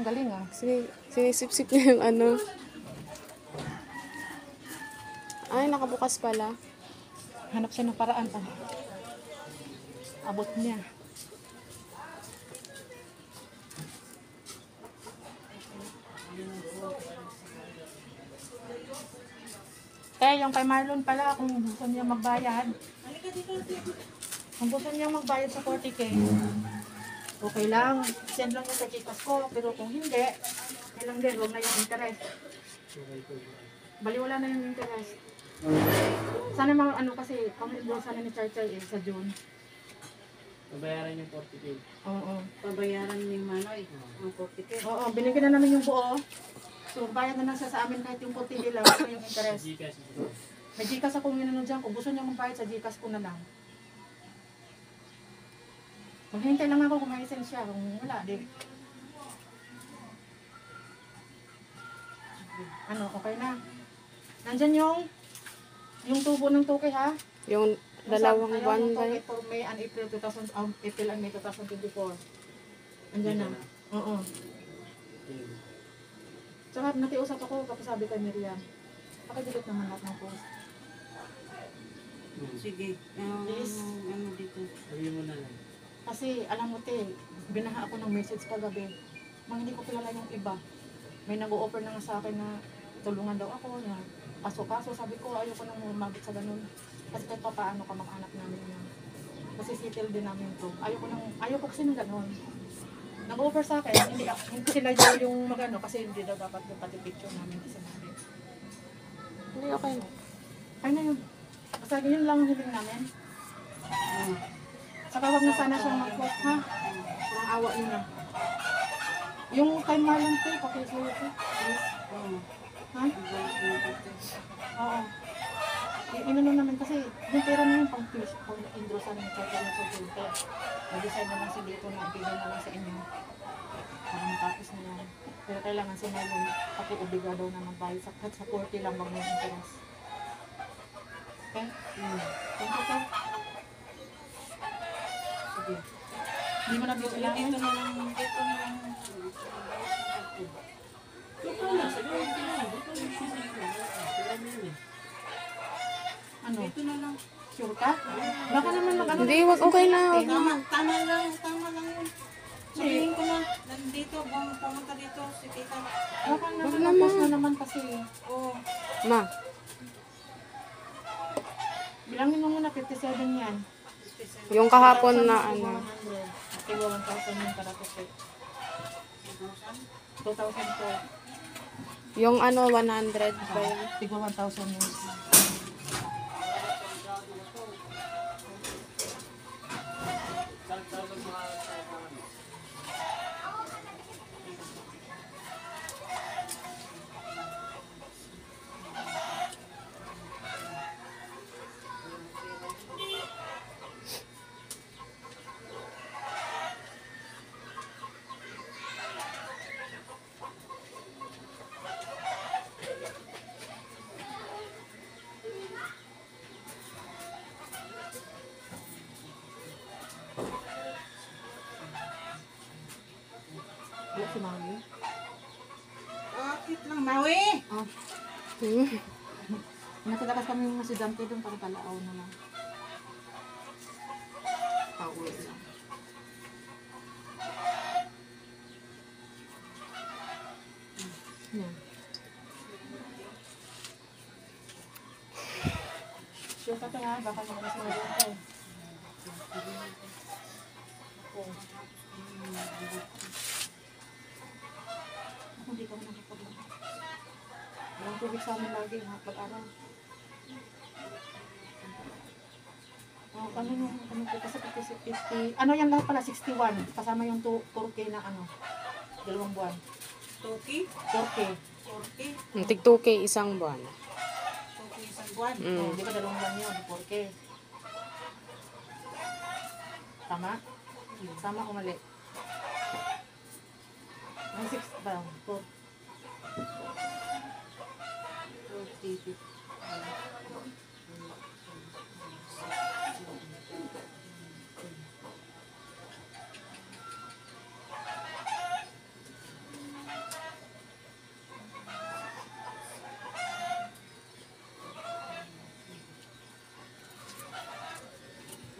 Ang galing ah. Sinisip-sip niya yung ano. Ay, nakabukas pala. Hanap siya ng paraan ah. Abot niya. Yung kay Marlon pala, kung gusto niya magbayad. Kung gusto niya magbayad sa 40K, okay lang. Send lang niya sa Gcash ko. Pero kung hindi, kailang din, huwag na yung interest. Baliwala na yung interest. Sana mga ano kasi, pang-endorse sana ni Charchay sa June. Pabayaran yung 40K. Oo. Pabayaran ni Manoy ang 40K. Oo, binigyan na namin yung buo. So, bayad na lang siya sa amin kahit yung 40K lang, ito yung interest. Gcash. May Gcash akong inano dyan. Kung gusto niya magbayad sa Gcash ko na lang. Maghintay lang ako kung may siya. Kung wala, di. Ano, okay na. Nandyan yung tubo ng tuki ha? Yung dalawang Ayaw, buwan yung ba tuki yun? for May and April 2000, April and May 2024. Nandyan na. Oo. Tsaka nakiusap ako kapag sabi kay Miriam. Pakidilit naman lahat ng post. Sige. Please. Ano dito? Sabihin mo na lang. Kasi alam mo te, binaha ako ng message kagabi. Mga hindi ko kilala yung iba. May nag-o-offer na nga sa akin na tulungan daw ako na kaso-kaso. Sabi ko ayoko nang umabot sa ganun. Kasi kahit pa paano ka mag-anak namin yan. Kasi settle din namin to. Ayoko kasi ng ganun. Nag-offer sa akin, hindi sila daw yung magano kasi hindi daw dapat yung pati picture namin kasi namin. Hindi, okay. Ay na yun. Basta yun lang ang hiling namin. Saka wag na sana siyang mag-quote ha. Parang awa yun na. Yung kay Marlon po, pakisuyo po. Please. Ha? Oo. Inano namin kasi yung pera na yun pang fish, pang endorse sa namin sa Junte. Nag-decide naman si dito na bigyan na lang sa inyo. Para matapos na yan. Pero kailangan si Marlon pati obliga daw na magbayad sa 40 lang bang may interest. Okay? Thank you, sir. Sige. Hindi mo na dito Dito kailangan. na lang. Dito na lang. Ito na, sabihin ko na. Dito yung sisig. Ano? Dito na lang. Sure ka? Baka naman mag-ano. Hindi, wag okay na. Tama lang. Tama lang yun. Sabihin ko na. Nandito. Pumunta dito. Si tita. Baka Wag naman. naman. Na naman kasi. Oo. Ma, Bilangin mo muna 57 yan. yung kahapon na ano. 100. 1,000 yung kada pusit. 2,000 po. Yung ano, 100 ba yun? Tigwa 1,000 yun. Wala si Mami. Bakit lang, Maui? Oh. Hmm. Nakitakas kami yung residente doon para palaaw na lang. Pauwi lang. Yan. Sure ka tayo ha, baka makalas mo doon tayo. Ako hindi ka mo nakapaglakas. Walang tubig sa amin lagi, pag-araw. Ano yung ano po kasi 50, ano yan lahat pala 61 kasama yung 4K na ano 2 buwan. Toki? 4K. 40? Tig 2K isang buwan. Toki isang buwan. Mm. Oh, di ba 2 buwan yun, 4K. Tama? Tama o mali? Ang 6 ba? 4. 40.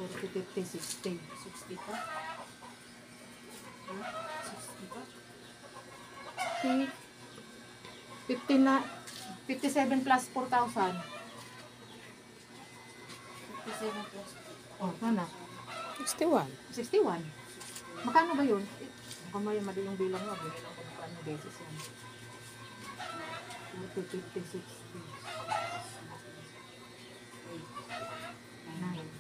40, 50, 60. 60 pa. Ha? 60 pa. 50 na, 57 plus 4,000. 57 plus. Oh, ano? 61. 61. Magkano ba yun? Mukhang may mali yung bilang mo. Magkano beses yan? 40, 50, 60. 9.